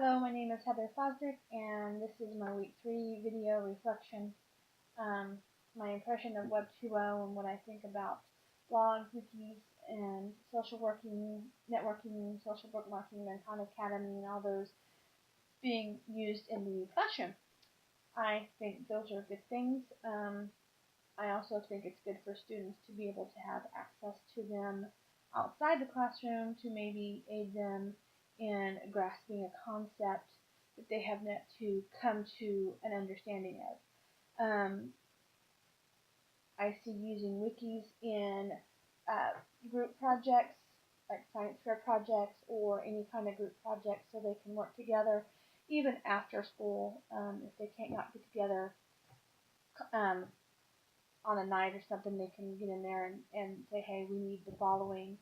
Hello, my name is Heather Fosdick, and this is my week 3 video reflection. My impression of Web 2.0 and what I think about blogs, wikis, and social working, networking, social bookmarking, and Khan Academy, and all those being used in the classroom. I think those are good things. I also think it's good for students to be able to have access to them outside the classroom to maybe aid them in grasping a concept that they have yet to come to an understanding of. I see using wikis in group projects, like science fair projects or any kind of group projects, so they can work together even after school if they can't not get together on a night or something. They can get in there and say, hey, we need the following.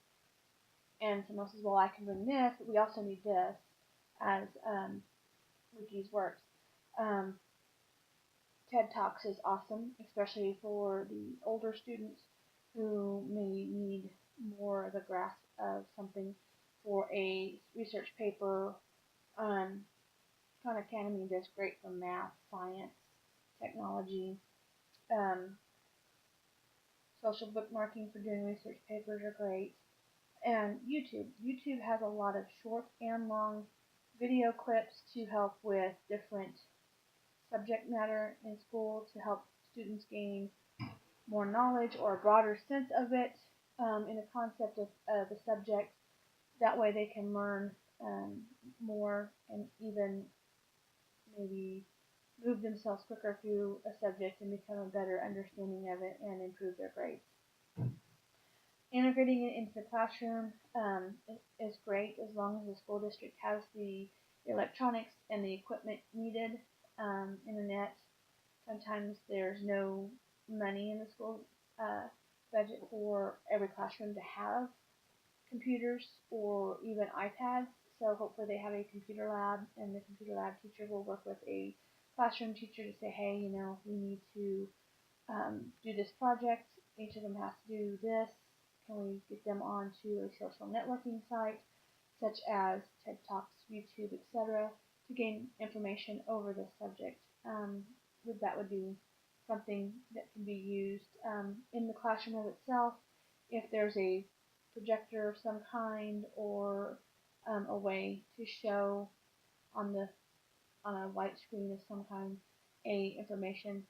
And someone says, well, I can bring this, but we also need this, as wikis works. TED Talks is awesome, especially for the older students who may need more of a grasp of something for a research paper. Khan Academy does great for math, science, technology. Social bookmarking for doing research papers are great. And YouTube. YouTube has a lot of short and long video clips to help with different subject matter in school to help students gain more knowledge or a broader sense of it in a concept of the subject. That way they can learn more and even maybe move themselves quicker through a subject and become a better understanding of it and improve their grades. Integrating it into the classroom is great as long as the school district has the electronics and the equipment needed. Internet, sometimes there's no money in the school budget for every classroom to have computers or even iPads, so hopefully they have a computer lab, and the computer lab teacher will work with a classroom teacher to say, hey, we need to do this project, each of them has to do this. Can we get them onto a social networking site such as TED Talks, YouTube, etc. to gain information over this subject? That would be something that can be used in the classroom of itself. If there's a projector of some kind or a way to show on a white screen of some kind information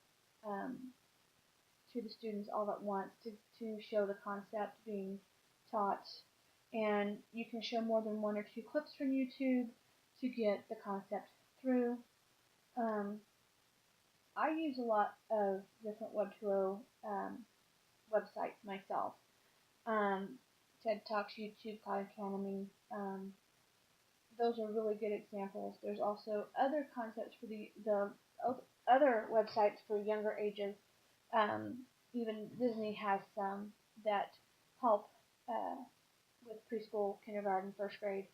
to the students all at once to show the concept being taught. And you can show more than 1 or 2 clips from YouTube to get the concept through. I use a lot of different Web 2.0 websites myself. TED Talks, YouTube, Khan Academy. Those are really good examples. There's also other concepts for the other websites for younger ages. Even Disney has some that help with preschool, kindergarten, first grade,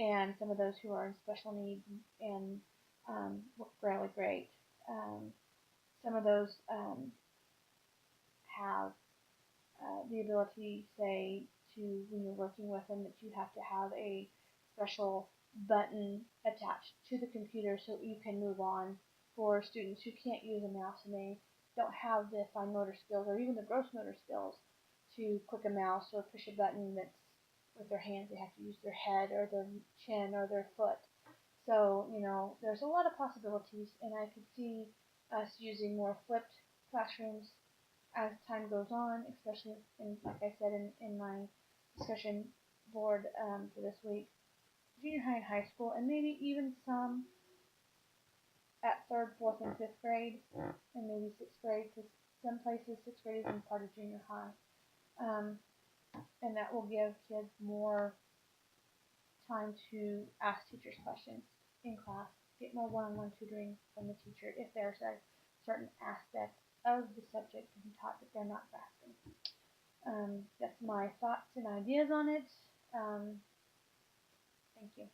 and some of those who are in special needs and work really great. Some of those have the ability, say, to when you're working with them, that you have to have a special button attached to the computer so you can move on for students who can't use a mouse and they don't have the fine motor skills or even the gross motor skills to click a mouse or push a button that's with their hands. They have to use their head or their chin or their foot. So, there's a lot of possibilities, and I could see us using more flipped classrooms as time goes on, especially like I said in my discussion board for this week, junior high and high school, and maybe even some at 3rd, 4th, and 5th grade, and maybe 6th grade, because some places 6th grade isn't part of junior high. And that will give kids more time to ask teachers questions in class, get more one-on-one tutoring from the teacher if there's a certain aspect of the subject to be taught that they're not grasping. That's my thoughts and ideas on it. Thank you.